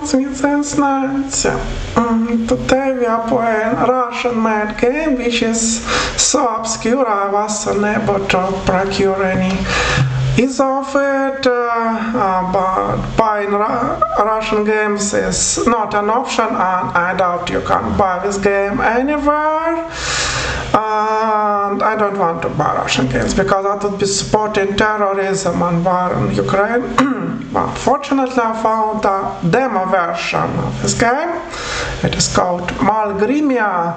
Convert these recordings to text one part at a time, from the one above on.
Today we are playing Russian mad game, which is so obscure I was unable to procure any ease of it, but buying Russian games is not an option, and I doubt you can buy this game anywhere. And I don't want to buy Russian games because that would be supporting terrorism and war in Ukraine. But fortunately I found a demo version of this game. It is called Malgrimia,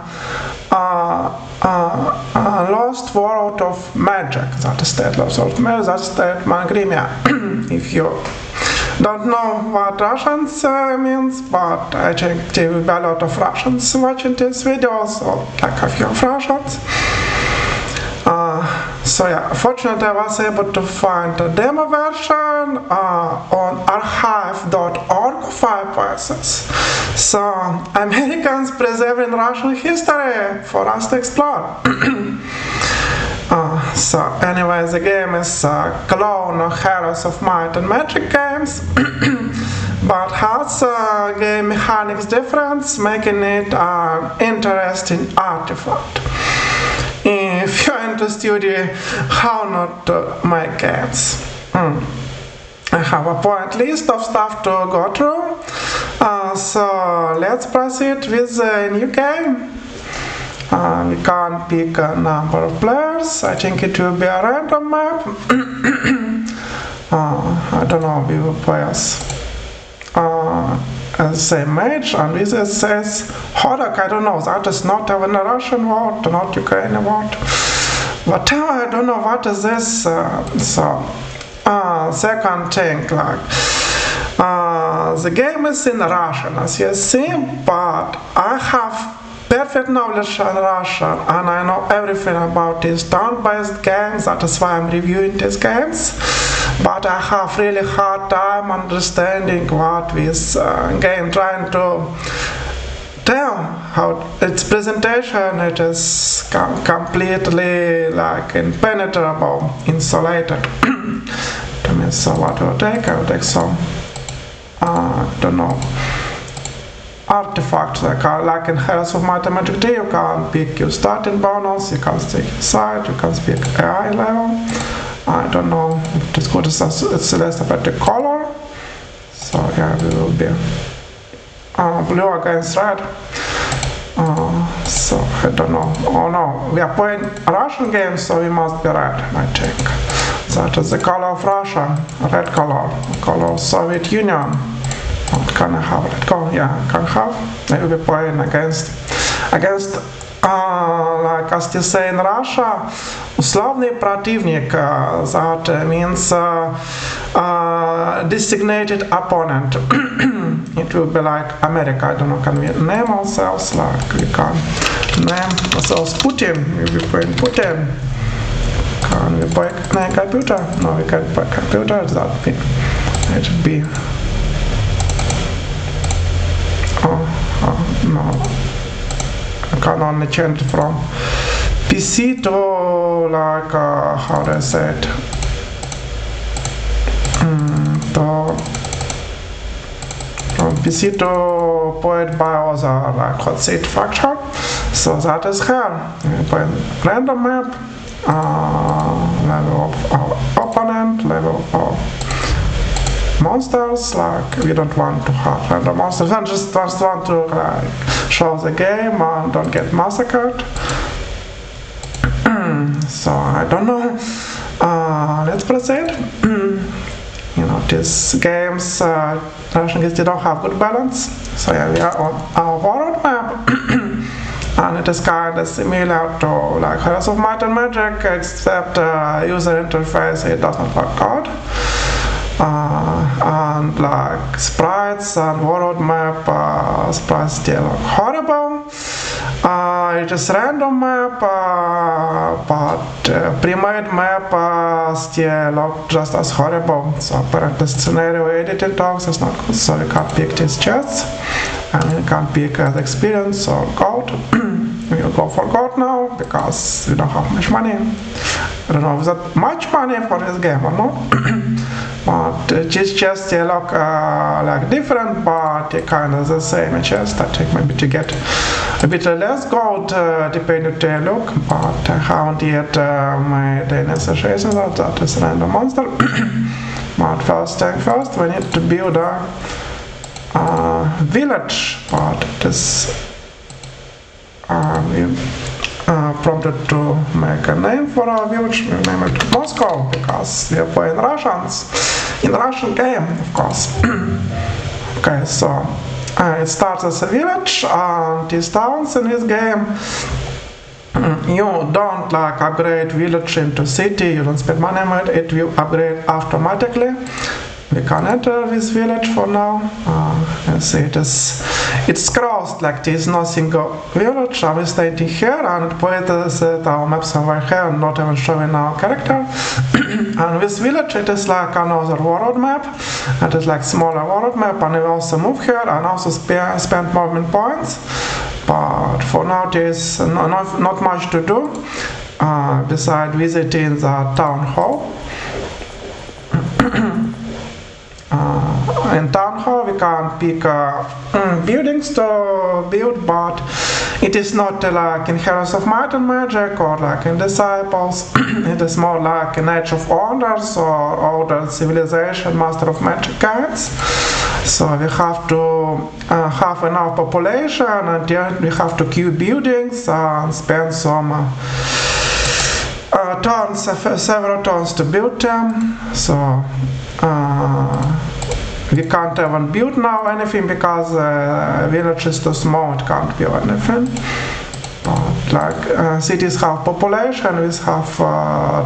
Lost World of Magic. That is that Lost World of Magic, that's that Malgrimia. If you don't know what Russians means, but I think there will be a lot of Russians watching this video, so like a few of Russians. So yeah, fortunately I was able to find a demo version on archive.org 5 places. So Americans preserving Russian history for us to explore. So anyway, the game is a clone of Heroes of Might and Magic games, but has game mechanics difference, making it an interesting artifact if you're into studying how not to make games. I have a point list of stuff to go through, so let's proceed with the new game. We can pick a number of players. I think it will be a random map. I don't know, we will play as the same mage, and this says Horak. I don't know, that is not even a Russian word, not Ukrainian word. Whatever, I don't know what is this. Second thing, like the game is in Russian, as you see, but I have perfect knowledge on Russian and I know everything about these turn-based games. That is why I'm reviewing these games. But I have really hard time understanding what this game trying to tell. How its presentation, it is completely like impenetrable, insulated. So what will take? I will take some, I don't know, artifacts like in Heroes of Might and Magic 3. You can pick your starting bonus, you can stick inside, you can pick AI level. I don't know if it's good, it's less about the color. So yeah, we will be blue against red. So I don't know. Oh no, we are playing Russian games, so we must be red, I think. That is the color of Russia, red color, color of Soviet Union. Can I have red color? Yeah, I can have. I will be playing against like as they say in Russia, условный противник, that means designated opponent. It will be like America. I don't know, can we name ourselves? Like we can name ourselves Putin. We will be playing Putin. Can we play computer? No, we can't play computer. That thing. It should be. No. I can only change from PC to like how do I say it? From PC to played by other like hot seat factor. So that is here. We play random map, level of our opponent, level of our monsters. Like we don't want to have random monsters, we just want to like show the game and don't get massacred. So I don't know. Let's proceed. You know, these games, Russian games, they don't have good balance. So yeah, we are on our world map. And it is kind of similar to like Heroes of Might and Magic, except user interface, it does not work out. And like sprites and world map, sprites still look horrible. It is random map, but pre-made map still look just as horrible. So apparently scenario editing talks is not good, so we can't pick these chests, and we can't pick the experience or gold. we'll go for gold now because we don't have much money. I don't know if that much money for this game or not. But it's just look like different, but kind of the same chest. I think maybe to get a bit less gold depending on the look, but I haven't yet made any association that is a random monster. But first thing first, we need to build a village, but this prompted to make a name for our village. We name it Moscow because we are playing Russians in the Russian game, of course. Okay, so it starts as a village, and these towns in this game, you don't like upgrade village into city, you don't spend money on it, it will upgrade automatically. We can enter this village for now. You see it's crossed like this, no single village. I'm standing here and it places our map somewhere here, not even showing our character. And this village, it is like another world map. It is like smaller world map, and we also move here and also spend movement points. But for now there's not much to do besides visiting the town hall. In town hall we can pick buildings to build, but it is not like in Heroes of Might and Magic or like in Disciples. It is more like in Age of Wonders or older Civilization, Master of Magic guides. So we have to have enough population, and then we have to queue buildings and spend some several turns to build them. So we can't even build now anything because the village is too small, it can't build anything. But like cities have population, we have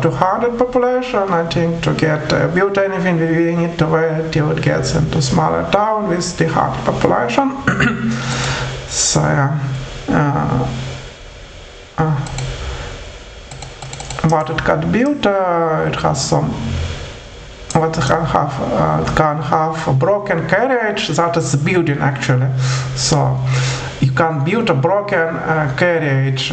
200 population. I think to get build anything we need to wait till it gets into smaller town with 300 population. So yeah. What it can build, it has some. What it can have a broken carriage, that is building actually. So you can build a broken carriage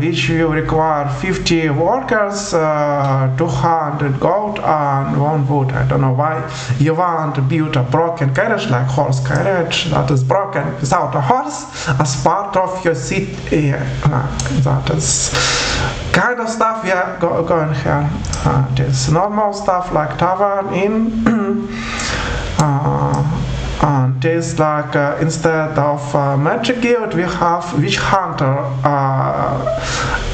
which will require 50 workers, 200 gold and 1 wood. I don't know why you want to build a broken carriage like horse carriage that is broken without a horse as part of your city. That is kind of stuff we are going here. This normal stuff like tavern, inn, and this like instead of magic guild we have witch hunter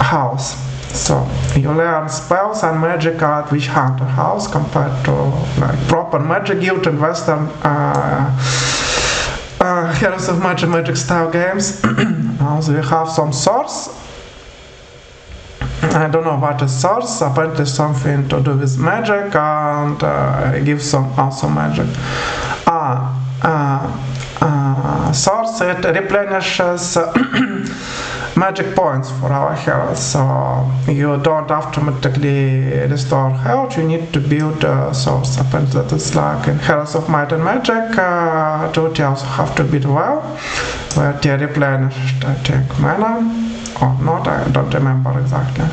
house. So you learn spells and magic at witch hunter house compared to like proper magic guild in Western Heroes of Magic style games. Also we have some swords. I don't know what is source, apparently something to do with magic, and gives some also magic. Source, it replenishes magic points for our heroes, so you don't automatically restore health, you need to build a source. Apparently that is like in Heroes of Might and Magic, duty also have to build well, where they replenished, I think, mana. Or not, I don't remember exactly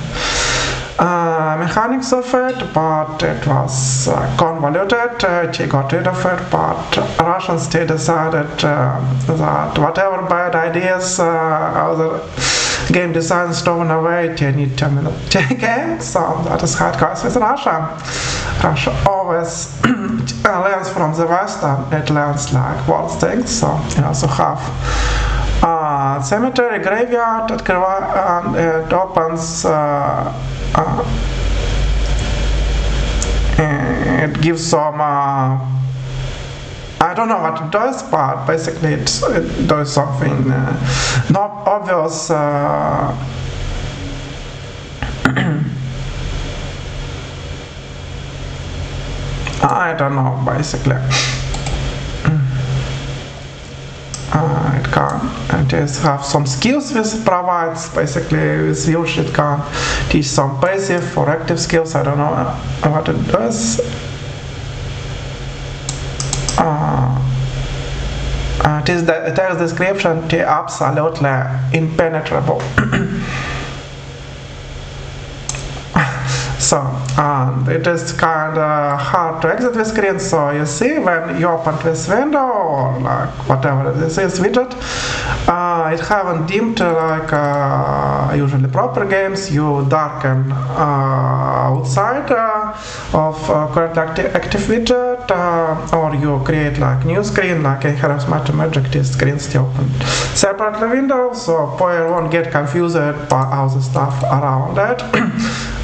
mechanics of it, but it was convoluted. They got rid of it, but Russians still decided that whatever bad ideas other game designers thrown away, they need to game. So that is how it goes with Russia. Russia always learns from the West, and it learns like worse things. So you also have cemetery, graveyard, and it opens, it gives some, I don't know what it does, but basically it does something not obvious. I don't know, basically. It can just have some skills this provides. Basically with village it can teach some passive or active skills. I don't know what it does. it is the text description is absolutely impenetrable. So, and it is kind of hard to exit the screen. So you see, when you open this window or like whatever this is widget, it haven't dimmed like usually proper games. You darken outside of currently active widget, or you create like new screen, like in Heroes Magic, this screen still open separately window, so player won't get confused by all the stuff around it.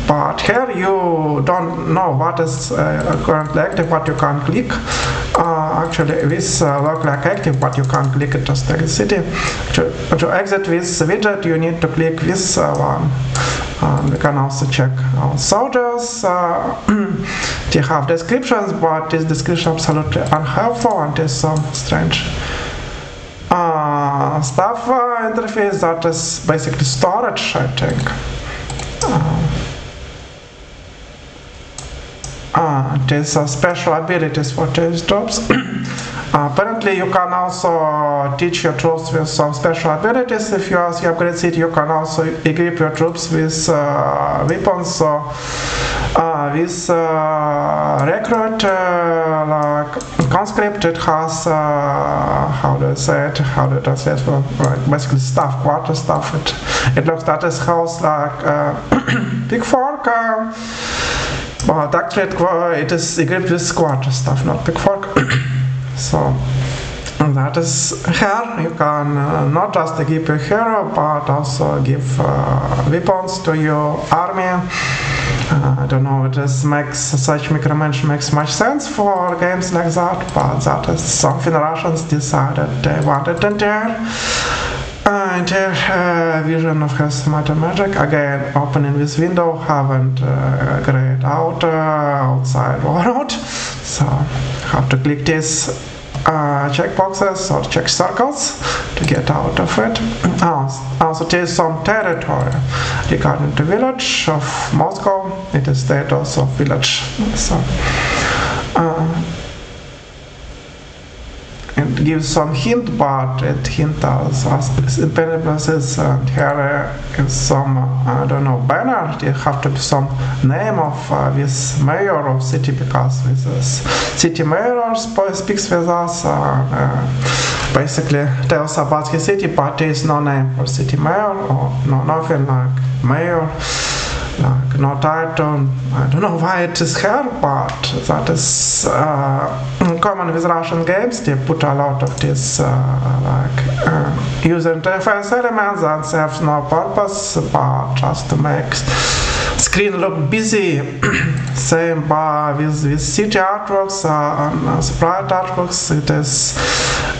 But here you don't know what is currently active, what you can click. Actually, this look like active, but you can't click it, just exit it. To exit this widget, you need to click this one. We can also check our soldiers. They have descriptions, but this description is absolutely unhelpful and is some strange stuff interface that is basically storage, I think. There's special abilities for these troops. Apparently you can also teach your troops with some special abilities. If you are the upgrade city, you can also equip your troops with weapons. So this recruit like conscript, it has how do I say it? How do I translate for like basically staff, quarter staff. It looks that it has like big fork. But actually it is equipped with quarter staff, not big fork. So that is here. You can not just give a hero, but also give weapons to your army. I don't know, it just makes such micromanagement makes much sense for games like that, but that is something Russians decided they wanted in there. Vision of Heroes Magic, again opening this window, haven't grayed out outside world, so have to click these checkboxes or check circles to get out of it. Also there's some territory regarding the village of Moscow. It is status of village, so it gives some hint, but it hints us impenetrables, and here is some, I don't know, banner. There have to be some name of this mayor of city, because this city mayor speaks with us, basically tells about his city, but there is no name for city mayor, or no, nothing like mayor, like no title. I don't know why it is here, but that is common with Russian games. They put a lot of this user interface elements that serve no purpose, but just to make screen look busy. Same with city artworks and sprite artworks. It is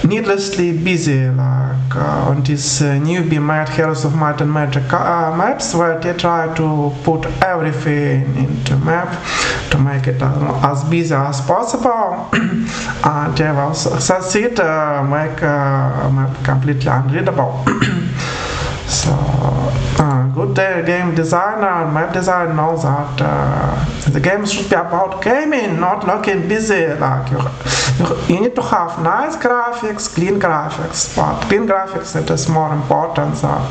needlessly busy, like on these newbie made Heroes of Might and Magic maps, where they try to put everything into map to make it as busy as possible, and they will succeed make map completely unreadable. So good game designer and map designer knows that the game should be about gaming, not looking busy. Like you need to have nice graphics, clean graphics, but clean graphics, it is more important than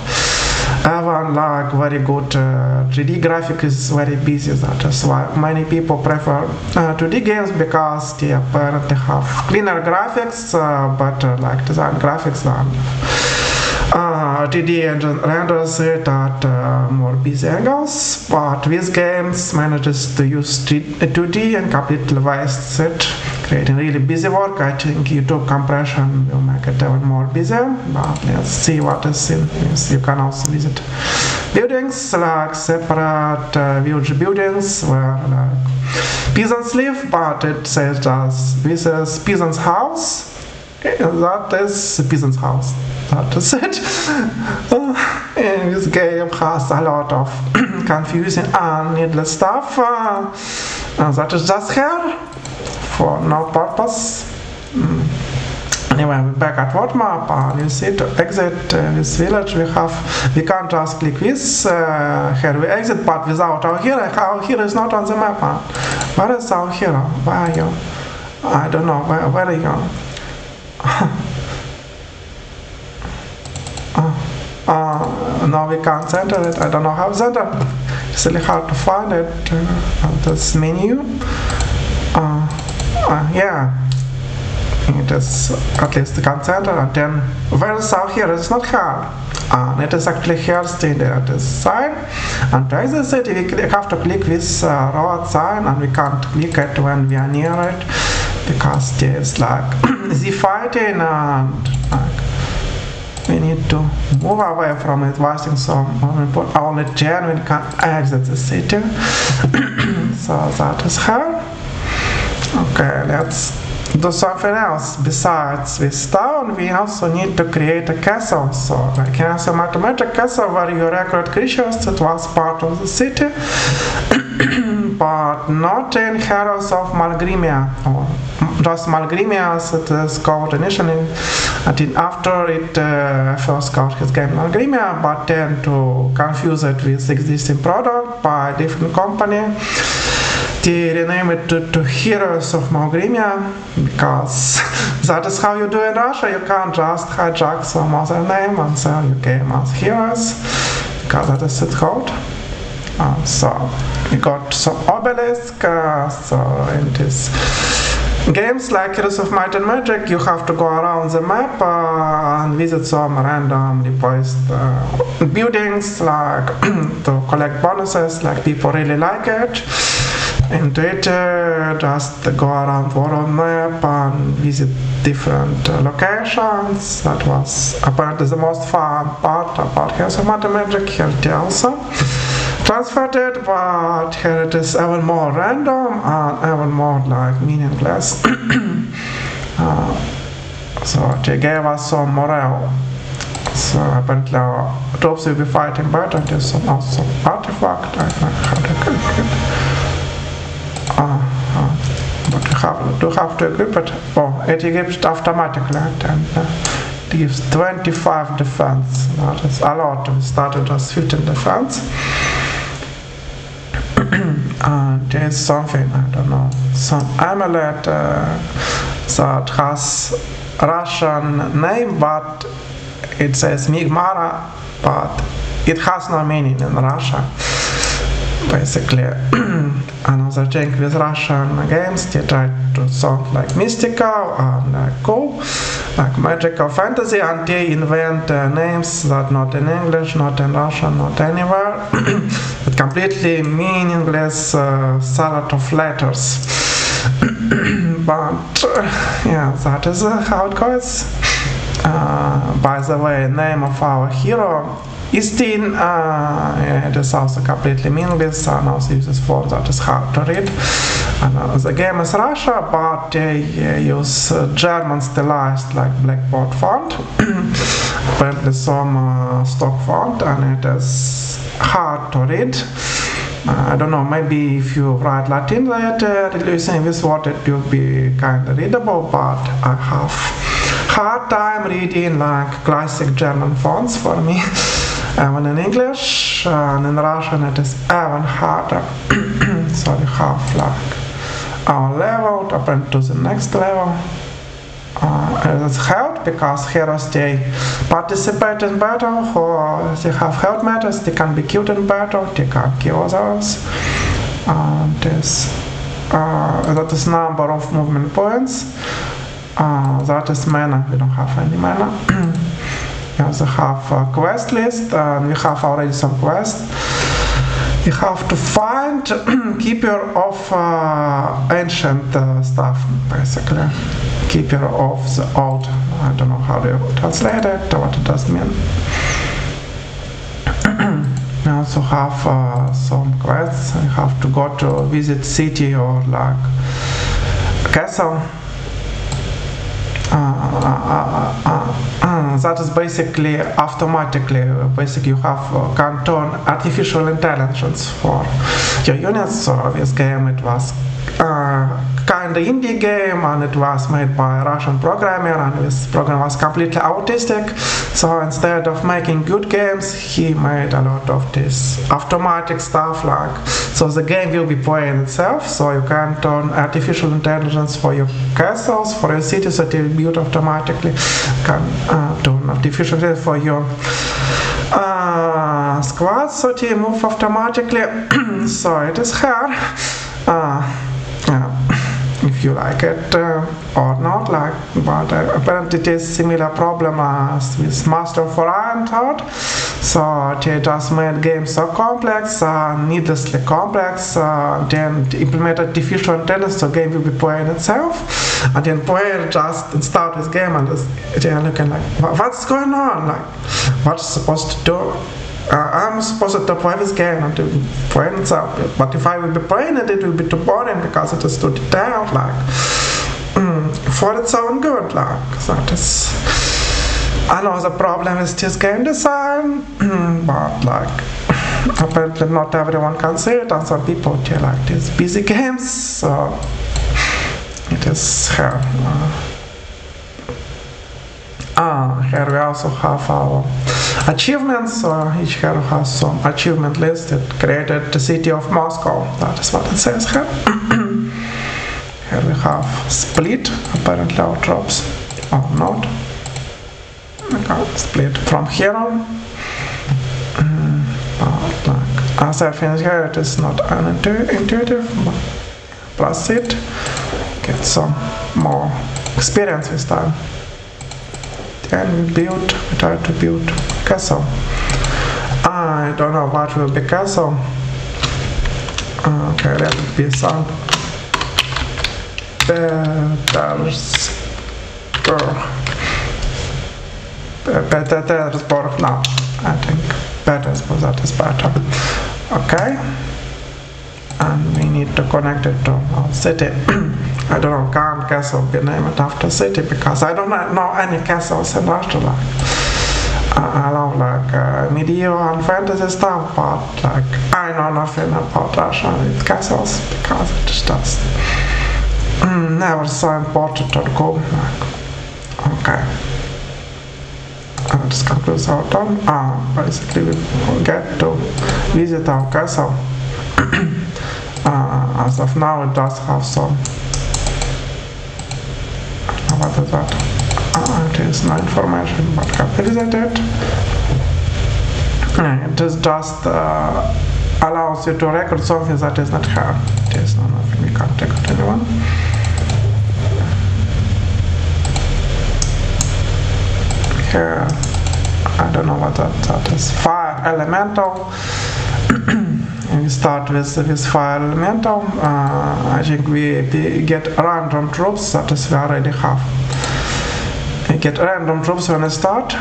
even like very good 3D graphic is very busy. That is why many people prefer 2D games, because they apparently have cleaner graphics, better like design graphics than 3D engine renders it at more busy angles, but these games manages to use 2D and completely wastes it, creating really busy work. I think YouTube compression will make it even more busy, but let's see what is in this. You can also visit buildings, like separate village buildings where like peasants live, but it says just this is peasant's house. That is a peasant's house. That is it. And this game has a lot of confusing and needless stuff. That is just here for no purpose. Anyway, we're back at what map, and you see to exit this village we can't just click this, here we exit, but without our hero. Our hero is not on the map. Where is our hero? Where are you? I don't know, where are you? now we can't enter it. I don't know how to enter. It's really hard to find it on this menu. Yeah, it is at least the center, and then whereas out here it's not hard, and it is actually here still at this side. And to exit it, we have to click this road sign, and we can't click it when we are near it because there's like the fighting, and like we need to move away from it. Wasting some, we put only 10 we can exit the city. So that is her. Okay, let's do something else. Besides this town, we also need to create a castle. So, like here's a mathematic castle where you recruit creatures that was part of the city, but not in Heroes of Malgrimia, or just Malgrimia as it is called initially. I think after it first got his game Malgrimia, but then to confuse it with existing product by a different company, they rename it to Heroes of Malgrimia, because that is how you do in Russia. You can't just hijack some other name and sell your game as Heroes, because that is it called. So we got some obelisk. So in this games like Heroes of Might and Magic, you have to go around the map and visit some randomly placed buildings, like to collect bonuses. Like people really like it. In Twitter, just go around world map and visit different locations. That was apparently the most fun part about Heroes of Might and Magic. Here it also transferred it, but here it is even more random and even more like meaningless. So they gave us some morale. So apparently our troops will be fighting better. There's some also artifact. I don't know how to equip it. But you have to equip it. Oh, it equips it automatically, and it gives 25 defense. That is a lot. We started just 15 defense. And there's something, I don't know, some amulet that has Russian name, but it says Migmara, but it has no meaning in Russia. Basically, another thing with Russian games, they try to sound like mystical and cool, like magical fantasy, and they invent names that not in English, not in Russian, not anywhere, but completely meaningless salad of letters. But yeah, that is how it goes. By the way, name of our hero, Istin, it is also completely meaningless and also uses form that is hard to read. And the game is Russia, but they use German stylized like blackboard font, apparently some stock font, and it is hard to read. I don't know, maybe if you write Latin later, using this word it will be kind of readable, but I have hard time reading like classic German fonts for me. Even in English and in Russian it is even harder. So we have like our level up into the next level. It's helped because heroes they participate in battle, or they have health matters, they can be killed in battle, they can kill others. That is number of movement points. That is mana, we don't have any mana. We also have a quest list, and we have already some quests. You have to find keeper of ancient stuff, basically. Keeper of the old. I don't know how to translate it or what it does mean. We also have some quests. You have to go to visit city or like castle. That is basically automatically. Basically, you have can turn artificial intelligence for your units. So this game it was kind of indie game, and it was made by a Russian programmer, and this program was completely autistic. So instead of making good games, he made a lot of this automatic stuff. Like, so the game will be playing itself. So you can turn artificial intelligence for your castles, for your cities that you build automatically. You can turn artificial intelligence for your Squad, so they move automatically. So it is here. If you like it or not, like, but apparently it is similar problem as with Master for Iron Thought. So they just made games so complex, needlessly complex, then implemented diffusion tendency, so game will be playing itself, and then player just start this game and they're looking like, what's going on, like, what's supposed to do? I'm supposed to play this game and to play itself, but if I will be playing it, it will be too boring because it is too detailed, like, for its own good, like, that is, I know the problem is this game design, but like, apparently not everyone can see it, and some people they like these busy games, so it is here. Here we also have our achievements, so each hero has some achievement list. It created the city of Moscow, that is what it says here. Here we have split, apparently our troops or not. Okay, split from hero. But like, as I finished here, it is not intuitive, but plus it, get some more experience this time. Then we try to build castle. I don't know what will be castle. Okay, let it be some Petersburg. No, I think Petersburg, that is better. Okay, and we need to connect it to our city. I don't know, can't castle be named after city because I don't know any castles in Russia. Like, I love like medieval and fantasy stuff, but like I know nothing about Russia with castles because it's just never so important to go. Like, okay, this concludes our turn. Basically we get to visit our castle. As of now, it does have some. What is that? It is no information, but have visited. It is just allows you to record something that is not here. It is nothing we can't take to anyone. Here, I don't know what that is. Fire elemental. We start with fire elemental. I think we get random troops, that is we already have. We get random troops when I start.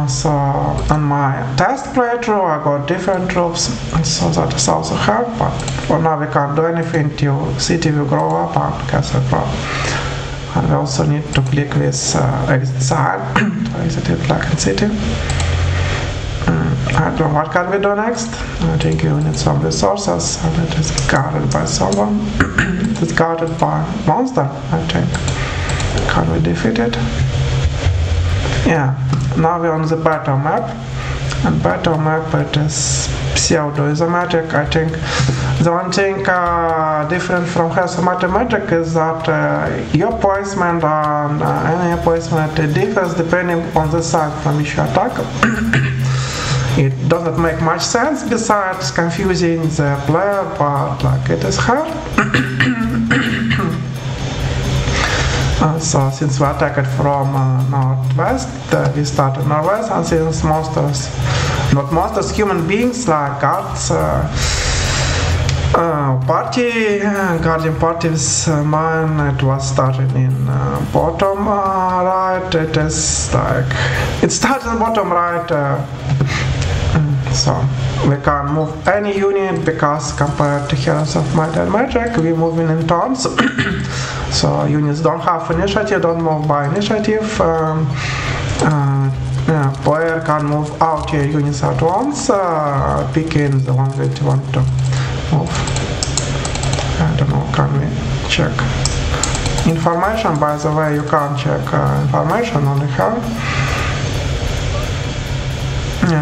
So on my test playthrough I got different troops, so that is also here, but for now we can't do anything till city will grow up and castle grow. And we also need to click this exit sign to exit it like in city. I don't know what can we do next. I think you need some resources, and it is guarded by someone. It is guarded by monster, I think. Can we defeat it? Yeah, now we're on the battle map. And battle map, it is pseudo-isometric. I think the one thing different from isometric is that your placement and any placement differs depending on the side from which you attack. It doesn't make much sense besides confusing the player, but like it is hard. So since we attacked from northwest, we started northwest, and since monsters, not monsters, human beings like guards, guardian parties, mine, it was started in bottom right. It is like it starts in bottom right. So we can't move any unit because compared to Heroes of Might and Magic, we're moving in turns. So units don't have initiative, don't move by initiative. Player can move out your units at once, picking the ones that you want to move. I don't know, can we check information? By the way, you can't check information on the here.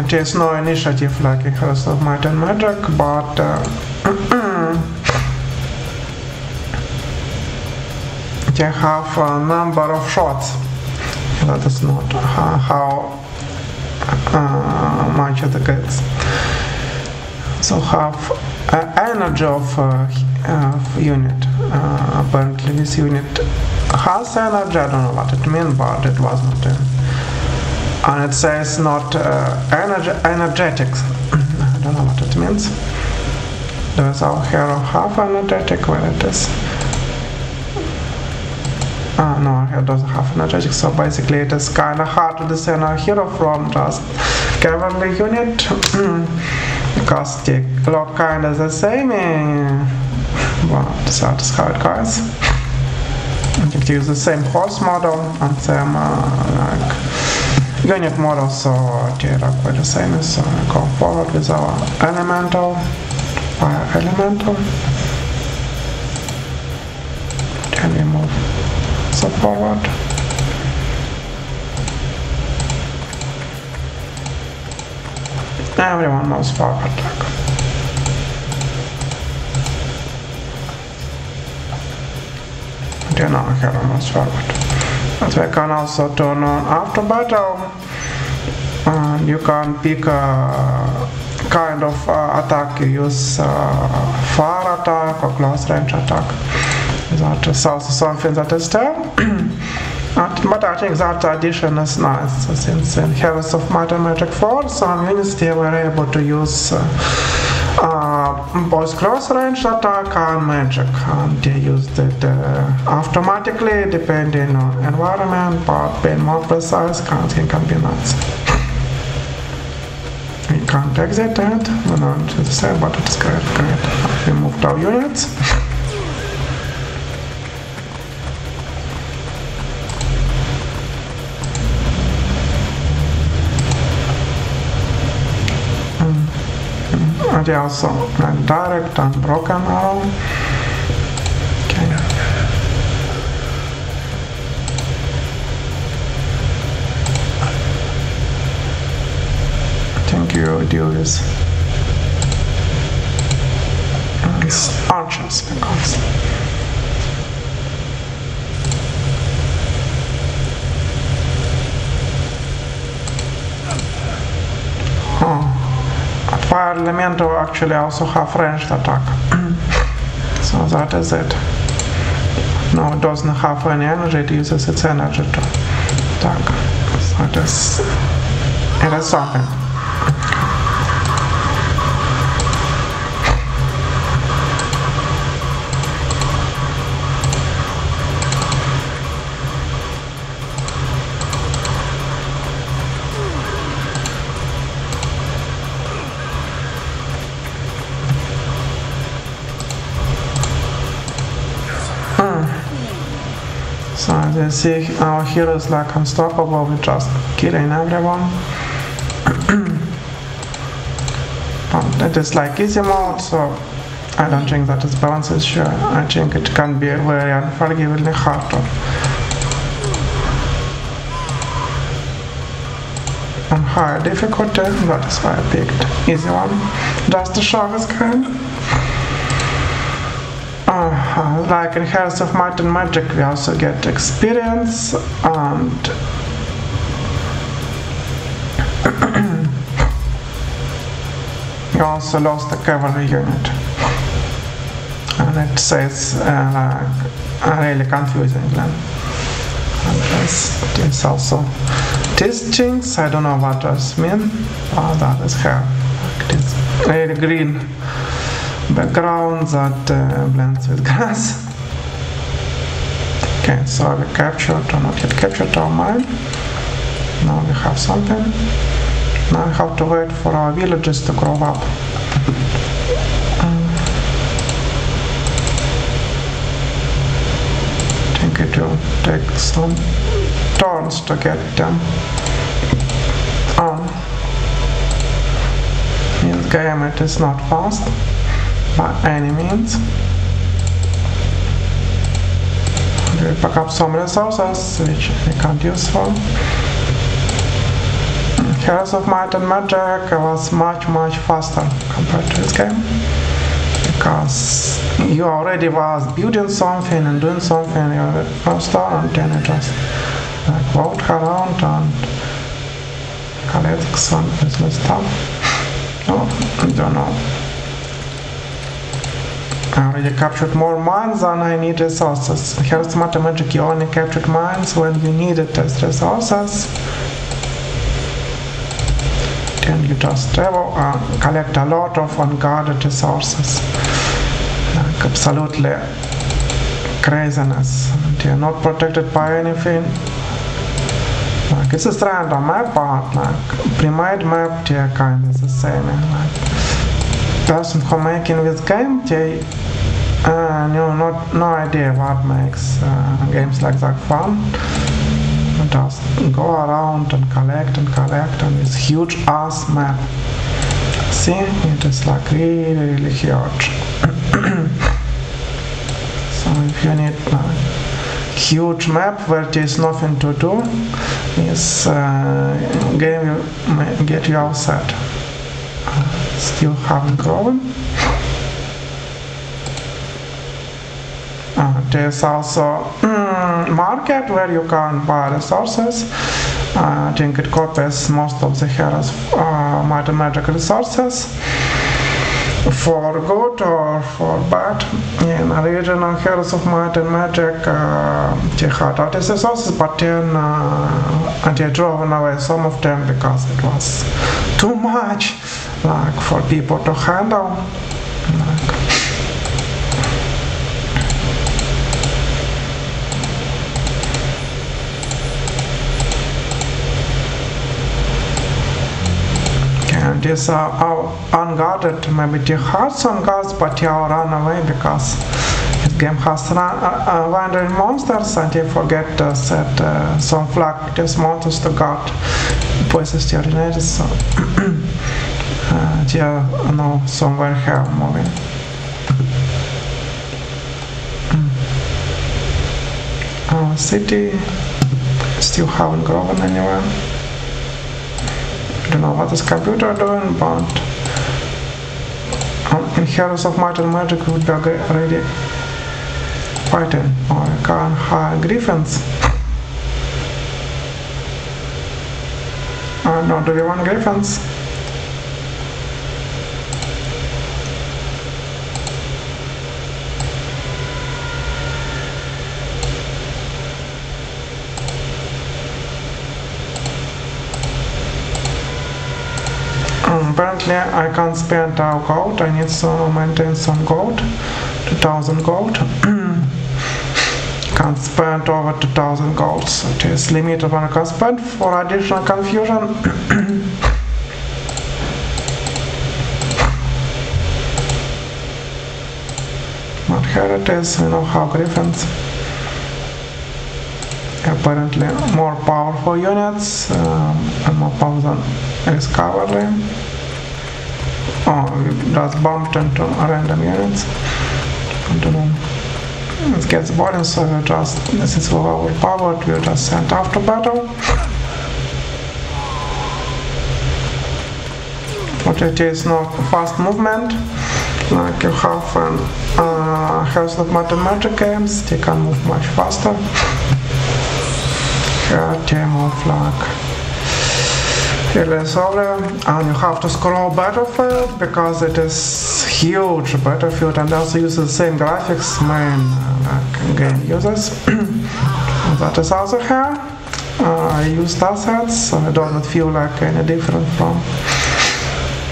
There is no initiative like in Heroes of Might and Magic, but they have a number of shots. That is not how much of the goods. So have energy of unit. Apparently this unit has energy. I don't know what it means, but it was not in. And it says not energetics. I don't know what it means. There's our hero half energetic. Where it is? No, he doesn't have energetic, so basically it is kind of hard to discern a hero from just cavalry unit because they look kind of the same. Well, that is how it goes. You can use the same horse model and same unit model, so they look quite the same. So I go forward with our elemental, fire elemental. Then we move so forward. Everyone moves forward. Then our hero moves forward. But we can also turn on after battle. And you can pick a kind of attack. You use fire attack or close range attack. That is also something that is there. But I think that addition is nice. So since in Heroes of Might and Magic 4, some units they were able to use both close range attack and magic. And they used it automatically depending on environment, but being more precise can be nice. We can't exit it. We're not to the side, but it's great. We moved our units. And they also direct and broken arrow. Okay. I think you deal with archers because fire elemental actually also have ranged attack. So that is it. No, it doesn't have any energy, it uses its energy to attack. So it is something. So as you see, our hero is like unstoppable with just killing everyone. But it is like easy mode, so I don't think that its balance is sure. I think it can be very unforgivably hard on higher difficulty. That is why I picked easy one, just to show this kind. Like in Heroes of Might and Magic, we also get experience and we also lost a cavalry unit. And it says really confusing then. And there's also these things, I don't know what those mean. Oh, that is hair. This really green background that blends with grass. Okay, so we captured or not yet captured our mine. Now we have something. Now we have to wait for our villages to grow up. I think it will take some turns to get them on. In this game it is not fast by any means. We pick up some resources which we can't use for. Heroes of Might and Magic was much faster compared to this game, because you already was building something and doing something you faster, and then you just like walk around and Caletics one is messed up. No, I don't know. I already captured more mines than I need resources. Here's mathematic, you only captured mines when you needed test resources. Then you just travel and collect a lot of unguarded resources. Like absolutely craziness. And you're not protected by anything. Like it's a random map, but like pre-made map, they kind of the same. Like person who making this game, they no idea what makes games like that fun. Just go around and collect on this huge ass map. See, it is like really huge. So if you need a huge map where there is nothing to do, this game will get you all set. Still haven't grown. There's also market where you can buy resources. I think it copies most of the heroes' might and magic resources for good or for bad. In original Heroes of Might and Magic, they had all these resources, but then they drove away some of them because it was too much, like for people to handle. These are unguarded, maybe they had some guards, but they all run away because this game has wandering monsters and they forget to set some flag these monsters to guard places they originated, so they are now somewhere here moving. Our city still haven't grown anywhere. I don't know what this computer doing, but in Heroes of Might and Magic would be already fighting, or you can hire griffins. No, do we want griffins? Apparently I can't spend our gold, I need to maintain some gold, 2000 gold. Can't spend over 2000 gold, so it is limited what I can spend for additional confusion. But here it is, we now have griffins. Apparently more powerful units and more powerful than is cavalry. Oh, we just bumped into random units. I don't know. It gets boring, so we just, since we're overpowered, we just send after battle. But it is not fast movement, like you have in Heroes of Might and Magic games, they can move much faster. Here they move like really slowly, and you have to scroll battlefield because it is huge battlefield and also uses the same graphics main game uses. That is also here. I used assets, so I don't feel like any different from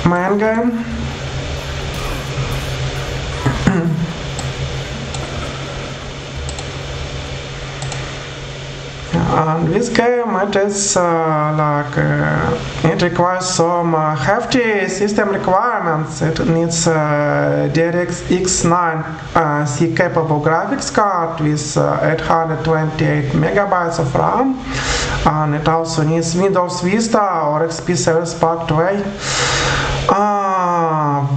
main game. And this game, it is it requires some hefty system requirements. It needs DirectX X9 C capable graphics card with 828 megabytes of RAM, and it also needs Windows Vista or XP Service Pack 2.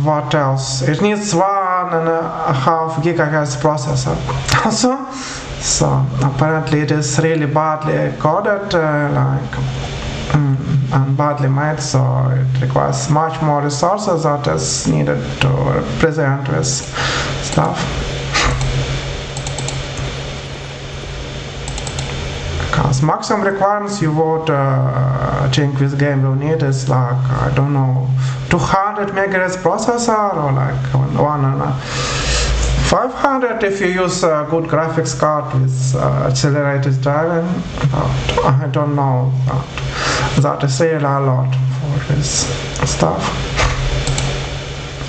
What else? It needs 1.5 gigahertz processor. Also. So apparently it is really badly coded, and badly made, so it requires much more resources that is needed to represent this stuff. because maximum requirements you would think this game will need is like, I don't know, 200 megahertz processor, or like 500 if you use a good graphics card with accelerated driving, but I don't know that is really a lot for this stuff.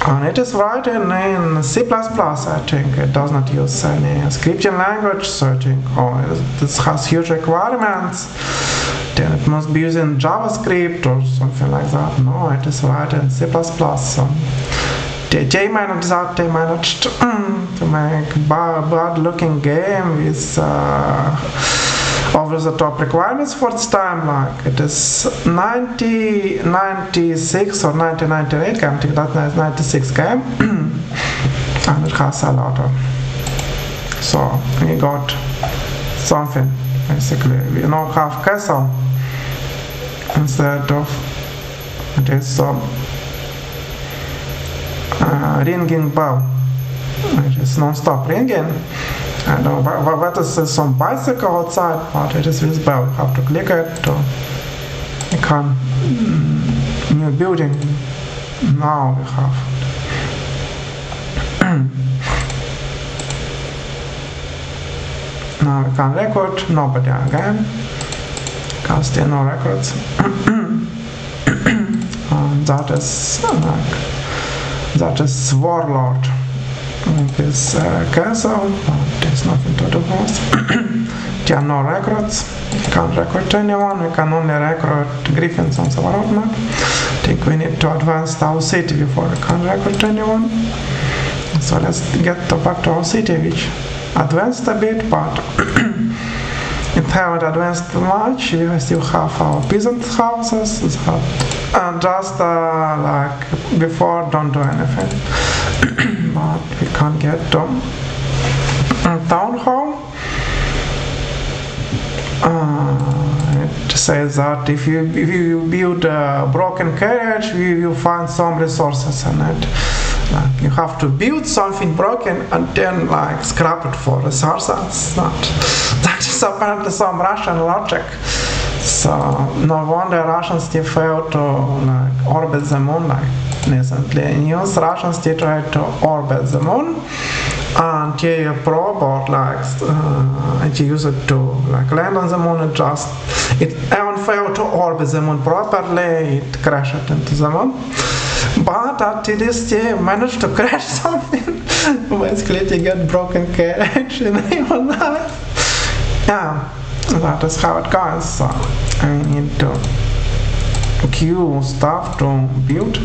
And it is written in C++, I think. It does not use any scripting language, so I think, this has huge requirements. Then it must be using JavaScript or something like that. No, it is written in C++. So they managed that, they managed to make bad-looking game with over-the-top requirements for its time. Like it is 1996 or 1998 game, I think that is 96 game, and it has a lot of. So we got something basically. We now have castle instead of this ringing bell. It is non-stop ringing. I don't know what is some bicycle outside, but it is this bell. You have to click it. You can new building. Now we have. Now we can record. Nobody again. Can still no records. And that is warlord. This castle, but there's nothing to do with. There are no records. We can't record anyone. We can only record griffins on the roadmap. I think we need to advance our city before we can record anyone. So let's get back to our city, which advanced a bit, but it haven't advanced much. We still have our peasant houses, and just like before, don't do anything. But we can't get to town hall. It says that if you build a broken carriage, you will find some resources in it. Like you have to build something broken and then like scrap it for resources. That is apparently some Russian logic. So no wonder Russians still fail to like orbit the moon like recently. News Russians still try to orbit the moon, and they probe or like and they use it to like land on the moon. It even failed to orbit the moon properly. It crashed into the moon. But at least they managed to crash something. Basically, they get broken carriage in real life. Yeah, that is how it goes. So I need to queue stuff to build.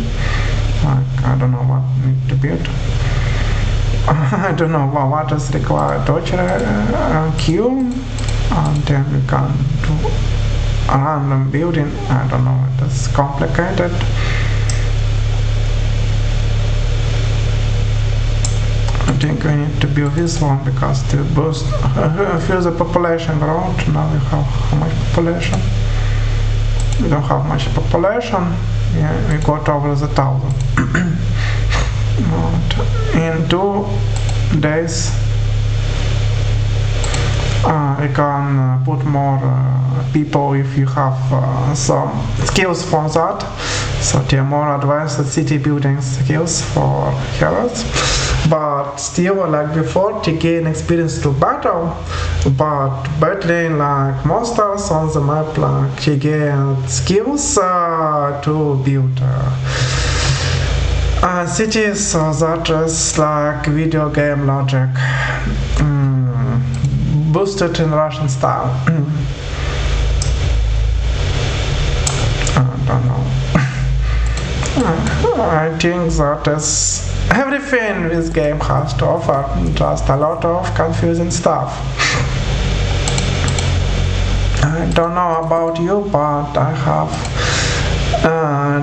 Like, I don't know what I need to build. I don't know what is required. Queue, and then we can do random building. I don't know. It is complicated. I think we need to build this one because to boost feel the population growth. Now we have how much population? We don't have much population. Yeah, we got over the 1,000. In 2 days we can put more people if you have some skills for that. So there are more advanced city building skills for heroes. But still, like before, they gain experience to battle, but battling like monsters on the map, like they gain skills to build cities. So that is like video game logic, boosted in Russian style. I don't know. I think that is everything this game has to offer, just a lot of confusing stuff. I don't know about you, but I have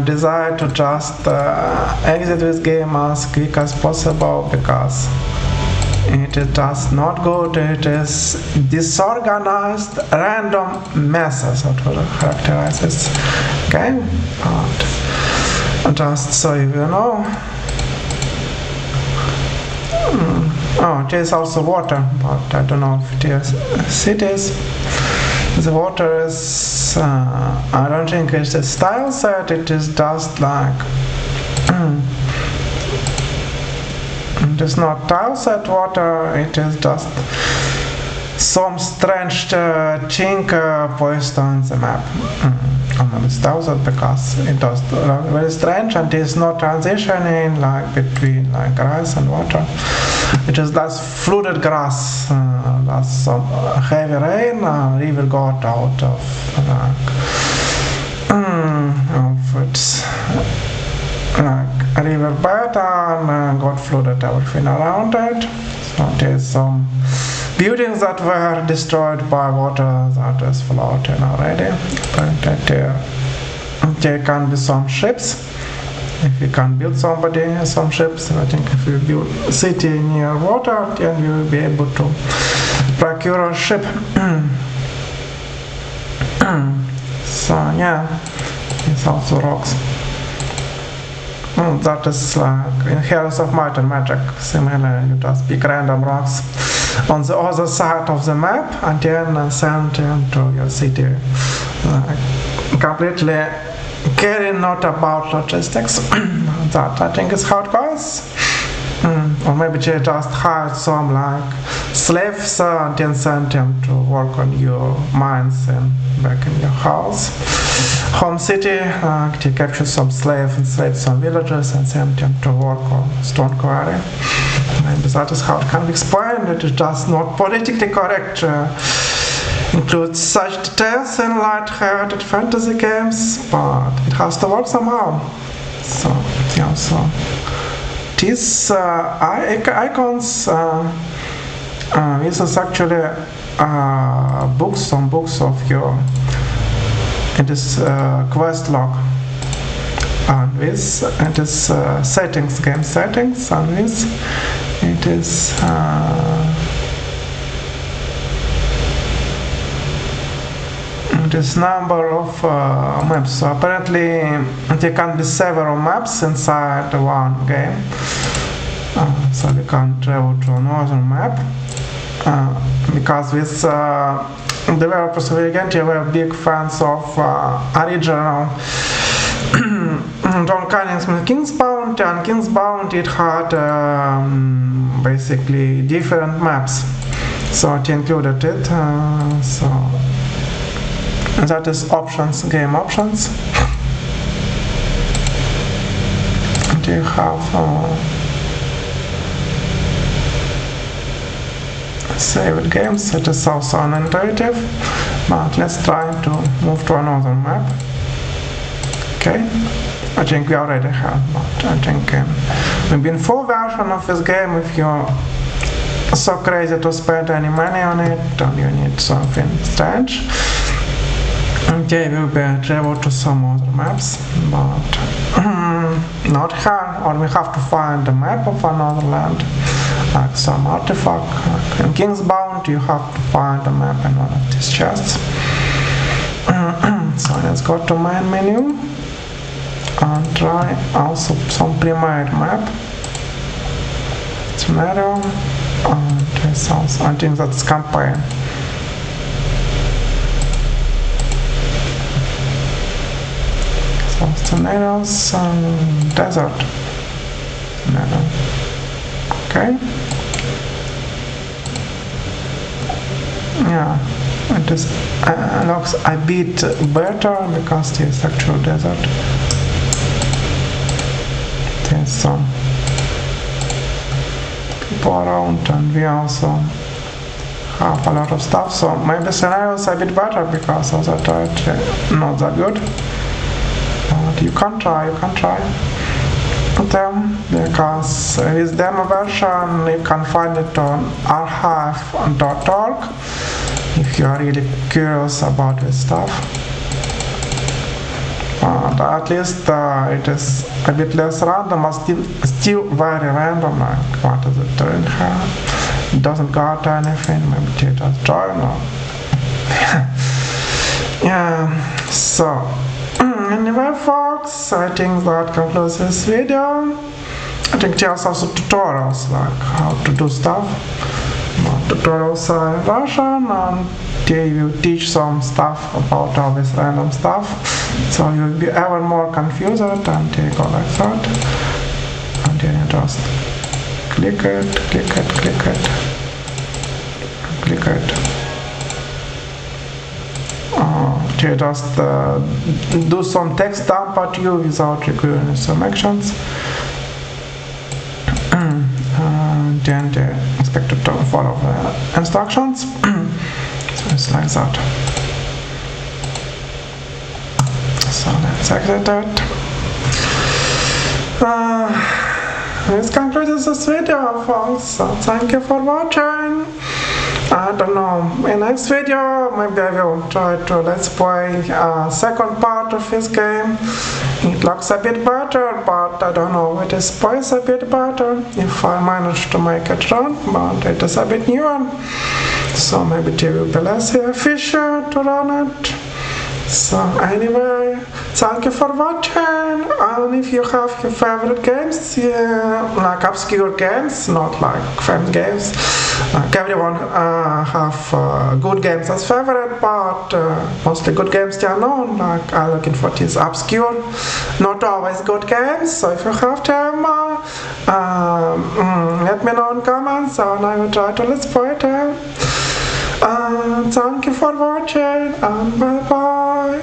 desire to just exit this game as quick as possible because it is just not good. It is disorganized, random messes that will characterize this game. But just so you know. Oh, there's also water, but I don't know if there's cities. The water is, I don't think it's a style set, it is just like, it is not tile set water, it is just some strange chink placed on the map. It's thousand because it was very strange and there is no transitioning like between like grass and water. It is just flooded grass. That's some heavy rain. River got out of its like a river bed and got flooded everything around it. So there's some buildings that were destroyed by water that is floating already. But there can be some ships. If you can build some ships, I think if you build a city near water, then you will be able to procure a ship. So yeah, it's also rocks. That is like in Heroes of Might and Magic, similar, you just pick random rocks on the other side of the map and then send them to your city. Completely caring not about logistics. That I think is how it goes. Or maybe you just hire some like slaves and then send them to work on your mines and back in your house. Home city, you capture some slaves and slave some villagers and send them to work on stone quarry. Maybe that is how it can be explained. It is just not politically correct. Includes such details in light-hearted fantasy games, but it has to work somehow. So yeah, so these icons, this is actually some books of your. It is quest log, and this it is settings, game settings, and this it is. This number of maps. So apparently there can be several maps inside one game. So we can travel to another map because with developers of Gigantia were big fans of original John Cunningham's Kingsbound, and Kingsbound it had basically different maps. So it included it. And that is options, game options. And you have saved games. It is also unintuitive, but let's try to move to another map. Okay, I think we already have, but I think maybe in full version of this game, if you're so crazy to spend any money on it, then you need something strange. Okay, we'll be travel to some other maps, but not here, or we have to find the map of another land, like some artifact. Like in Kingsbound, you have to find the map in one of these chests. So let's go to main menu and try also some pre-made map. Scenario, and this also, I think that's campaign. Scenarios and desert. Okay. Yeah, it is looks a bit better because it's actual desert. There's some people around, and we also have a lot of stuff. So maybe scenarios are a bit better because of that not that good. But you can try them, because with demo version you can find it on archive.org if you are really curious about this stuff. But at least it is a bit less random, but still very random. Like, what is it doing here? It doesn't got anything, maybe it just join or yeah, so anyway folks, I think that concludes this video. I think there's also tutorials like how to do stuff. Tutorials are in Russian, and they will teach some stuff about all this random stuff, so you'll be ever more confused and they go like that, and then you just click it, click it, click it, click it. You just do some text dump at you without requiring some actions. Then they expect to follow the instructions. So it's like that. So let's exit it. This concludes this video, folks. So thank you for watching. I don't know, in next video maybe I will try to let's play second part of this game. It looks a bit better, but I don't know, it is plays a bit better if I manage to make it run, but it is a bit newer, so maybe it will be less efficient to run it. So anyway, thank you for watching, and if you have your favorite games, like obscure games, not like famous games, like everyone have good games as favorite, but mostly good games they are known, like I'm looking for these obscure, not always good games, so if you have them, let me know in comments and I will try to let's play them. Thank you for watching and bye bye.